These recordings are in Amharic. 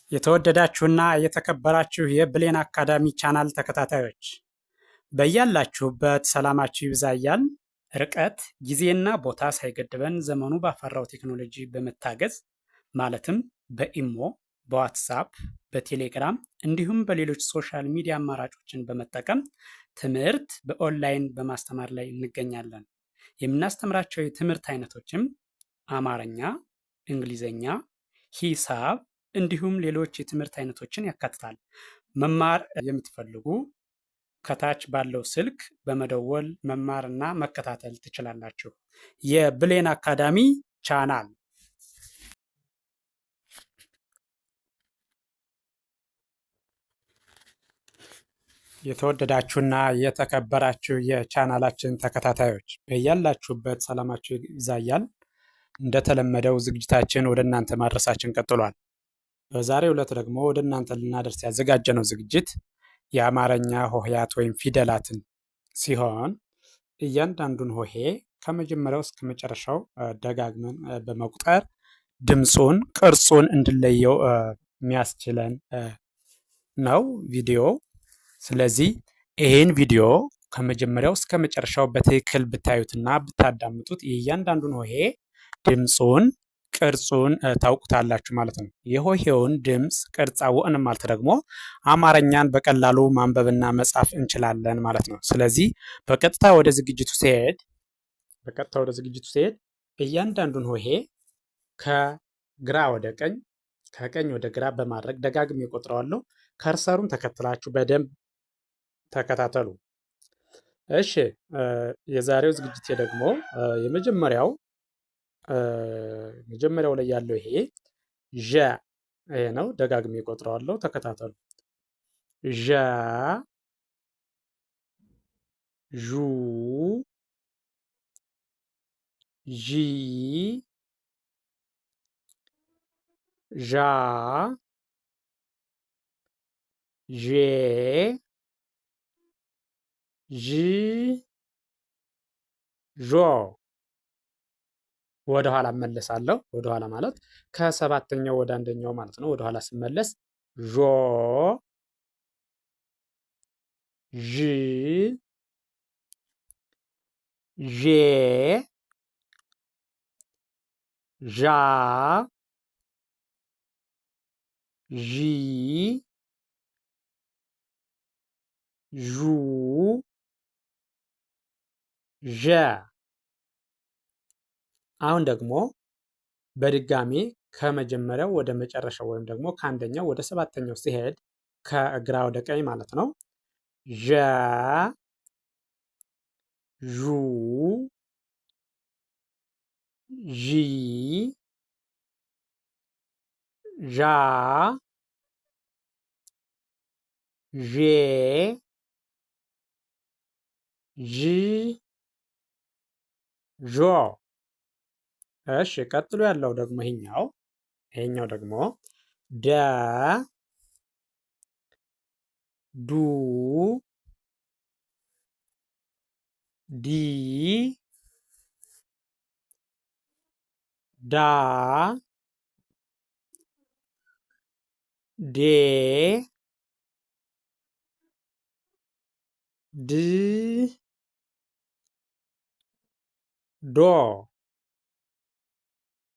የተወደዳችሁና የተከበራችሁ የብሌን አካዳሚ ቻናል ተከታታዮች በያላችሁበት ሰላማችሁ ይብዛ እያልን ርቀት ጊዜና ቦታ ሳይገድበን ዘመኑ ባፈራው ቴክኖሎጂ በመታገዝ ማለትም በኢሞ፣ በዋትሳፕ፣ በቴሌግራም እንዲሁም በሌሎች ሶሻል ሚዲያ አማራጮችን በመጠቀም ትምህርት በኦንላይን በማስተማር ላይ እንገኛለን። የምናስተምራቸው የትምህርት አይነቶችም አማርኛ፣ እንግሊዘኛ፣ ሂሳብ እንዲሁም ሌሎች የትምህርት አይነቶችን ያካትታል። መማር የምትፈልጉ ከታች ባለው ስልክ በመደወል መማርና መከታተል ትችላላችሁ። የብሌን አካዳሚ ቻናል የተወደዳችሁና የተከበራችሁ የቻናላችን ተከታታዮች በያላችሁበት ሰላማችሁ ይብዛ እያልን እንደተለመደው ዝግጅታችን ወደ እናንተ ማድረሳችን ቀጥሏል። በዛሬው ዕለት ደግሞ ወደ እናንተ ልናደርስ ያዘጋጀነው ዝግጅት የአማርኛ ሆሄያት ወይም ፊደላትን ሲሆን እያንዳንዱን ሆሄ ከመጀመሪያው እስከ መጨረሻው ደጋግመን በመቁጠር ድምፁን፣ ቅርጹን እንድለየው የሚያስችለን ነው ቪዲዮ። ስለዚህ ይህን ቪዲዮ ከመጀመሪያው እስከ መጨረሻው በትክክል ብታዩትና ብታዳምጡት የእያንዳንዱን ሆሄ ድምፁን ቅርጹን ታውቁታላችሁ ማለት ነው። የሆሄውን ድምፅ ቅርጽ አወቅን ማለት ደግሞ አማርኛን በቀላሉ ማንበብና መጻፍ እንችላለን ማለት ነው። ስለዚህ በቀጥታ ወደ ዝግጅቱ ሲሄድ እያንዳንዱን ሆሄ ከግራ ወደ ቀኝ ከቀኝ ወደ ግራ በማድረግ ደጋግሜ እቆጥረዋለሁ። ከርሰሩን ተከትላችሁ በደንብ ተከታተሉ። እሺ፣ የዛሬው ዝግጅቴ ደግሞ መጀመሪያው ላይ ያለው ይሄ ዠ ይሄ ነው። ደጋግሜ እቆጥረዋለሁ፣ ተከታተሉ። ዠ፣ ዡ፣ ዢ፣ ዣ፣ ዤ፣ ዥ፣ ዦ። ወደ ኋላ እመለሳለሁ። ወደ ኋላ ማለት ከሰባተኛው ወደ አንደኛው ማለት ነው። ወደ ኋላ ስመለስ ዦ፣ ዥ፣ ዤ፣ ዣ፣ ዢ፣ ዡ፣ ዠ። አሁን ደግሞ በድጋሚ ከመጀመሪያው ወደ መጨረሻው ወይም ደግሞ ከአንደኛው ወደ ሰባተኛው ሲሄድ ከግራ ወደ ቀኝ ማለት ነው። ዠ፣ ዡ፣ ዢ፣ ዣ፣ ዤ፣ ዥ፣ ዦ። እሺ፣ ቀጥሎ ያለው ደግሞ ይሄኛው ደግሞ ደ፣ ዱ፣ ዲ፣ ዳ፣ ዴ፣ ድ፣ ዶ።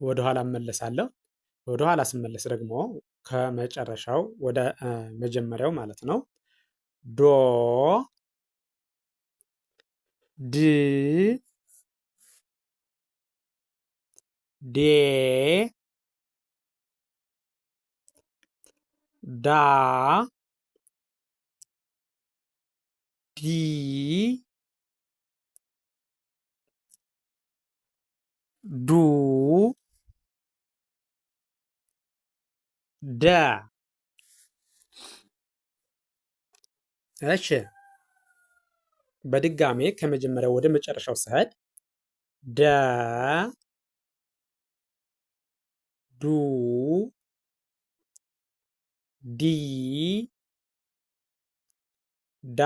ወደ ኋላ እመለሳለሁ። ወደ ኋላ ስመለስ ደግሞ ከመጨረሻው ወደ መጀመሪያው ማለት ነው። ዶ፣ ድ፣ ዴ፣ ዳ፣ ዲ፣ ዱ፣ ደ። እሺ፣ በድጋሜ ከመጀመሪያው ወደ መጨረሻው ስሄድ ደ፣ ዱ፣ ዲ፣ ዳ፣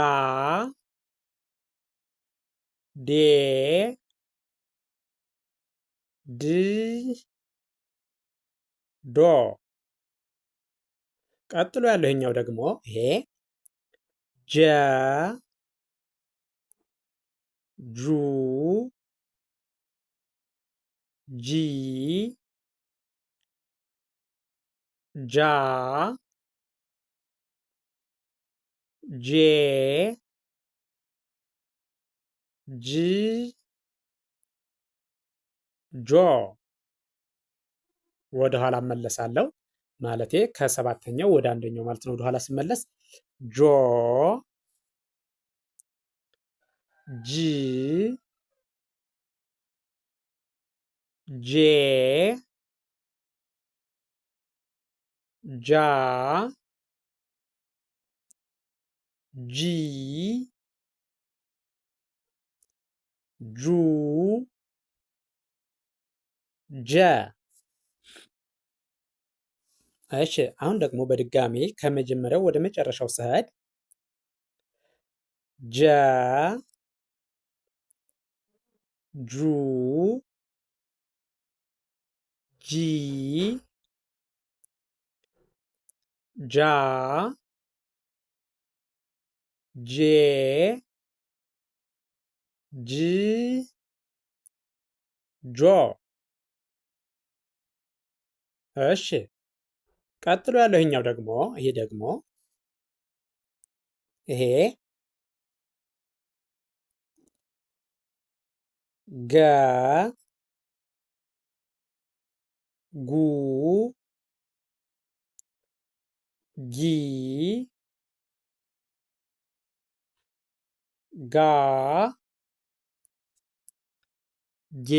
ዴ፣ ድ፣ ዶ። ቀጥሎ ያለው ይሄኛው ደግሞ ይሄ ጀ ጁ ጂ ጃ ጄ ጅ ጆ ወደ ኋላ እመለሳለሁ። ማለቴ ከሰባተኛው ወደ አንደኛው ማለት ነው። ወደ ኋላ ስመለስ ጆ ጂ ጄ ጃ ጂ ጁ ጀ። እሺ አሁን ደግሞ በድጋሚ ከመጀመሪያው ወደ መጨረሻው ስሄድ ጀ ጁ ጂ ጃ ጄ ጅ ጆ። እሺ ቀጥሎ ያለው ይሄኛው ደግሞ ይሄ ገ ጉ ጊ ጋ ጌ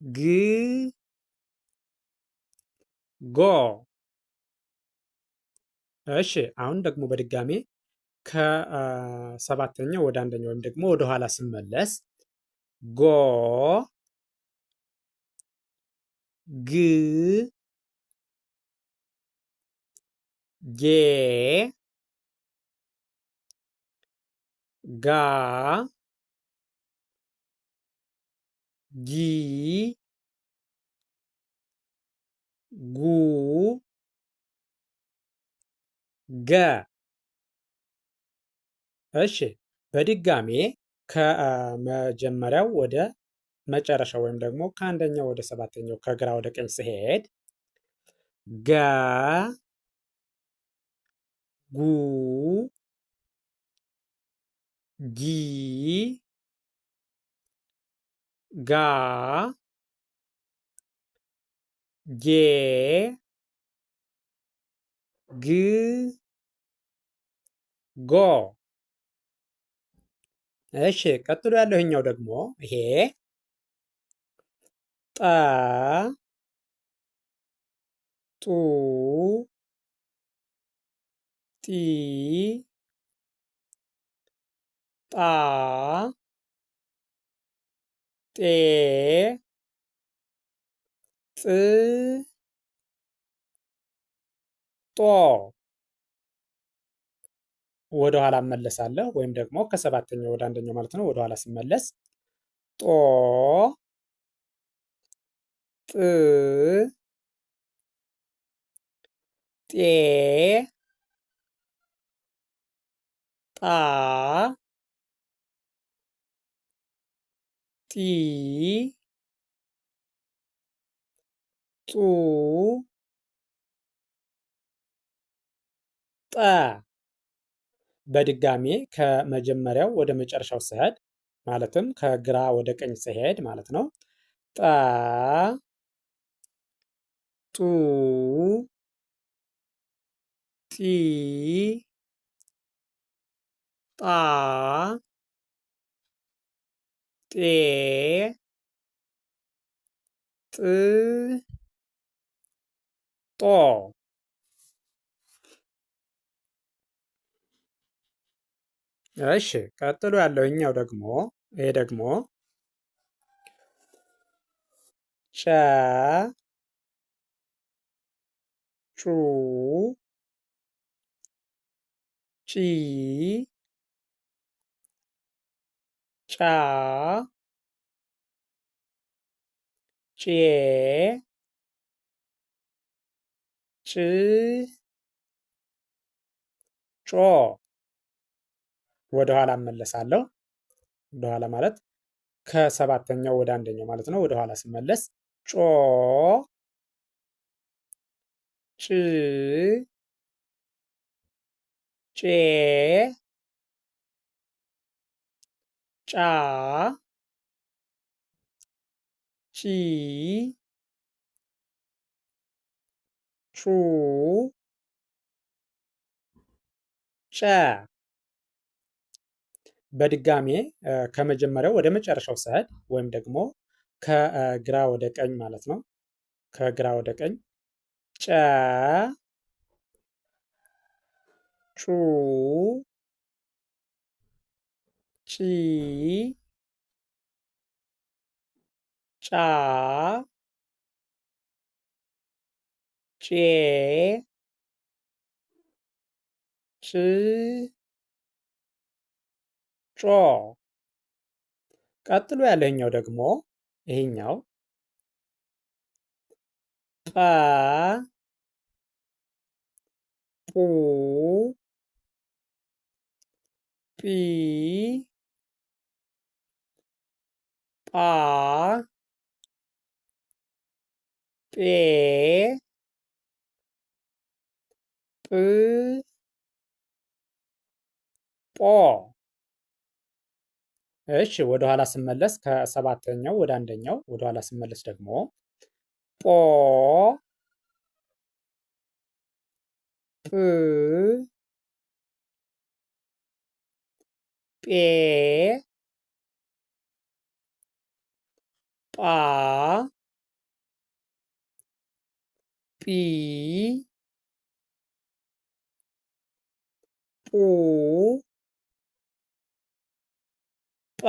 ግ ጎ። እሺ አሁን ደግሞ በድጋሜ ከሰባተኛው ወደ አንደኛው ወይም ደግሞ ወደ ኋላ ስመለስ ጎ ግ ጌ ጋ ጊ ጉ ገ። እሺ በድጋሜ ከመጀመሪያው ወደ መጨረሻው ወይም ደግሞ ከአንደኛው ወደ ሰባተኛው ከግራ ወደ ቀኝ ስሄድ ገ ጉ ጊ ጋ ጌ ግ ጎ። እሺ ቀጥሎ ያለው ይሄኛው ደግሞ ይሄ ጠ ጡ ጢ ጣ ጤ ጥ ጦ። ወደ ኋላ እመለሳለሁ ወይም ደግሞ ከሰባተኛው ወደ አንደኛው ማለት ነው። ወደ ኋላ ስመለስ ጦ ጥ ጤ ጣ ጢ ጡ ጠ። በድጋሜ ከመጀመሪያው ወደ መጨረሻው ስሄድ ማለትም ከግራ ወደ ቀኝ ስሄድ ማለት ነው። ጠ ጡ ጢ ጣ ጤ ጥ ጦ። እሺ ቀጥሎ ያለው ይሄ ደግሞ ጨ ጩ ጪ ጫ ጬ ጭ ጮ ወደ ኋላ እመለሳለሁ። ወደ ኋላ ማለት ከሰባተኛው ወደ አንደኛው ማለት ነው። ወደ ኋላ ስመለስ ጮ ጭ ጬ ጫ ጪ ጩ ጨ በድጋሜ ከመጀመሪያው ወደ መጨረሻው ስሄድ ወይም ደግሞ ከግራ ወደ ቀኝ ማለት ነው። ከግራ ወደ ቀኝ ጨ ጩ ጪ ጫ ጬ ጭ ጮ ቀጥሎ ያለኛው ደግሞ ይሄኛው ጰ ጱ ጲ ጳ ጴ ጵ ጶ እሺ ወደ ኋላ ስመለስ ከሰባተኛው ወደ አንደኛው ወደ ኋላ ስመለስ ደግሞ ጶ ጵ ጴ ጳ ጲ ጱ ጰ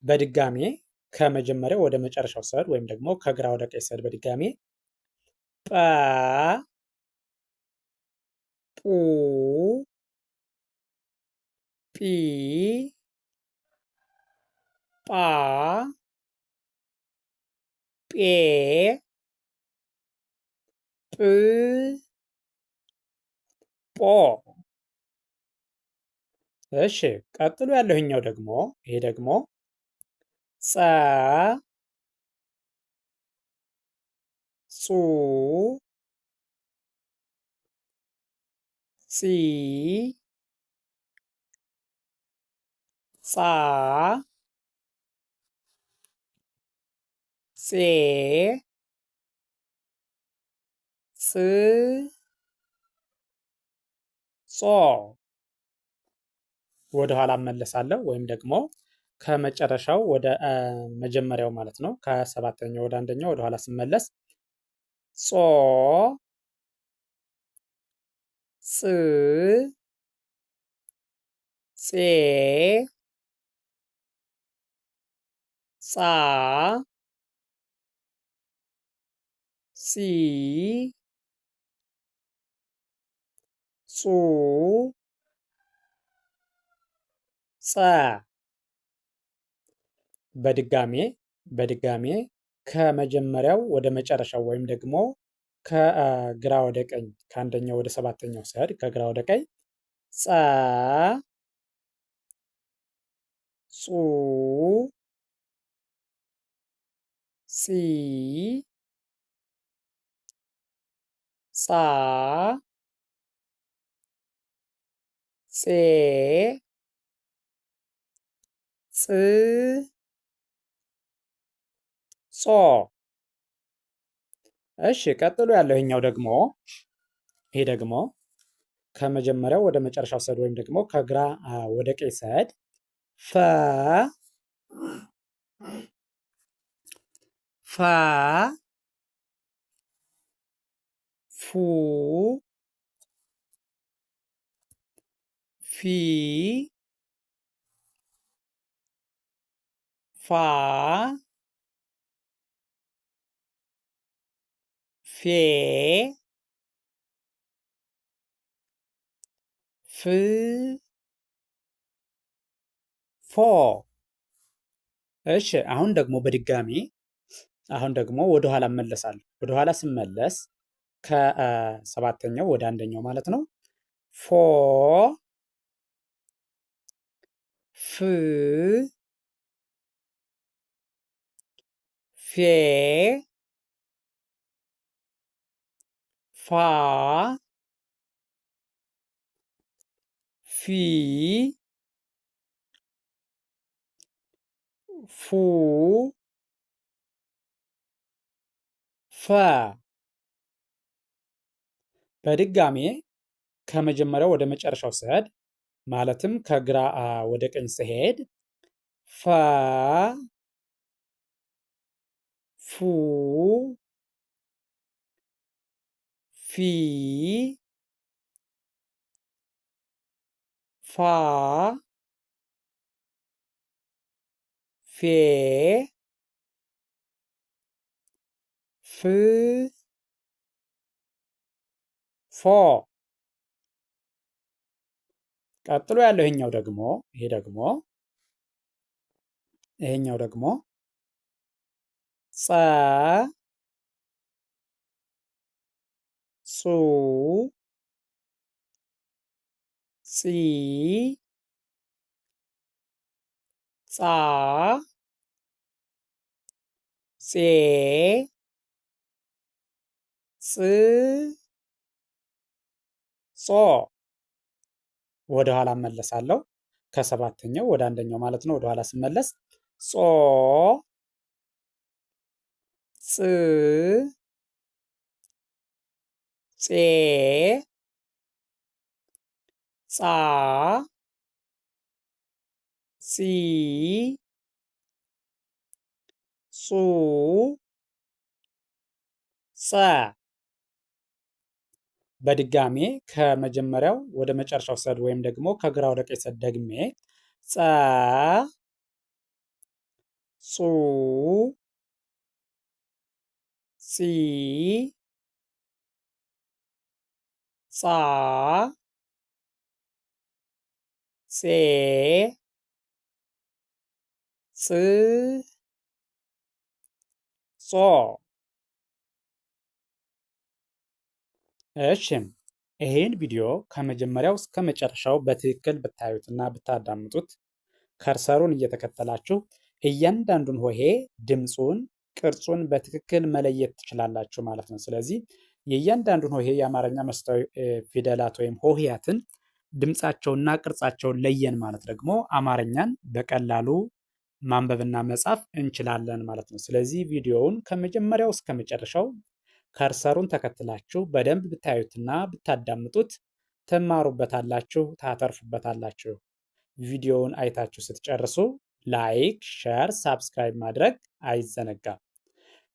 በድጋሜ ከመጀመሪያው ወደ መጨረሻው ስሄድ ወይም ደግሞ ከግራ ወደ ቀኝ ስሄድ በድጋሜ ጰ ጱ ጲ ጳ ጴ ጵ ጶ እሺ ቀጥሎ ያለውኛው ደግሞ ይሄ ደግሞ ጸ ጹ ጺ ጻ ጼ ጽ ጾ ወደ ኋላ እመለሳለሁ ወይም ደግሞ ከመጨረሻው ወደ መጀመሪያው ማለት ነው። ከሰባተኛው ወደ አንደኛው ወደ ኋላ ስመለስ ጾ ጽ ጼ ጻ ጺ ጹ ጸ በድጋሜ ከመጀመሪያው ወደ መጨረሻው ወይም ደግሞ ከግራ ወደ ቀኝ ከአንደኛው ወደ ሰባተኛው ስሄድ ከግራ ወደ ቀኝ ጸ ጹ ጺ ጻ ጼ ጽ ጾ እሺ ቀጥሎ ያለው ይሄኛው ደግሞ ይሄ ደግሞ ከመጀመሪያው ወደ መጨረሻው ስሄድ ወይም ደግሞ ከግራ ወደ ቀኝ ስሄድ ፈ ፋ ፉ ፊ ፋ ፌ ፍ ፎ እሺ አሁን ደግሞ ወደ ኋላ እመለሳለሁ። ወደ ኋላ ስመለስ ከሰባተኛው ወደ አንደኛው ማለት ነው። ፎ ፍ ፌ ፋ ፊ ፉ ፈ በድጋሜ ከመጀመሪያው ወደ መጨረሻው ስሄድ ማለትም ከግራ ወደ ቀኝ ስሄድ ፈ ፉ ፊ ፋ ፌ ፍ ፎ ቀጥሎ ያለው ይሄኛው ደግሞ ጸ ጹ ጺ ጻ ጼ ጽ ጾ ወደ ኋላ እመለሳለሁ። ከሰባተኛው ወደ አንደኛው ማለት ነው። ወደ ኋላ ስመለስ ጾ ጽ ጼ ጻ ጺ ጹ ጸ በድጋሜ ከመጀመሪያው ወደ መጨረሻው ሰድ ወይም ደግሞ ከግራ ወደ ቀኝ ሰድ ደግሜ ጸ ጹ ጺ ጻ ጼ ጽ ጾ እሺም ይሄን ቪዲዮ ከመጀመሪያው እስከ መጨረሻው በትክክል ብታዩትና ብታዳምጡት ከርሰሩን እየተከተላችሁ እያንዳንዱን ሆሄ ድምፁን፣ ቅርጹን በትክክል መለየት ትችላላችሁ ማለት ነው። ስለዚህ የእያንዳንዱን ሆሄ የአማርኛ መስታዊ ፊደላት ወይም ሆሄያትን ድምፃቸውና ቅርጻቸውን ለየን ማለት ደግሞ አማርኛን በቀላሉ ማንበብና መጻፍ እንችላለን ማለት ነው። ስለዚህ ቪዲዮውን ከመጀመሪያው እስከ መጨረሻው ከርሰሩን ተከትላችሁ በደንብ ብታዩትና ብታዳምጡት ትማሩበታላችሁ፣ ታተርፉበታላችሁ። ቪዲዮውን አይታችሁ ስትጨርሱ ላይክ፣ ሸር፣ ሳብስክራይብ ማድረግ አይዘነጋም።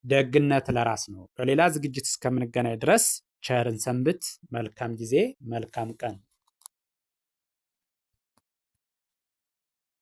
ደግነት ለራስ ነው። በሌላ ዝግጅት እስከምንገናኝ ድረስ ቸርን ሰንብት። መልካም ጊዜ፣ መልካም ቀን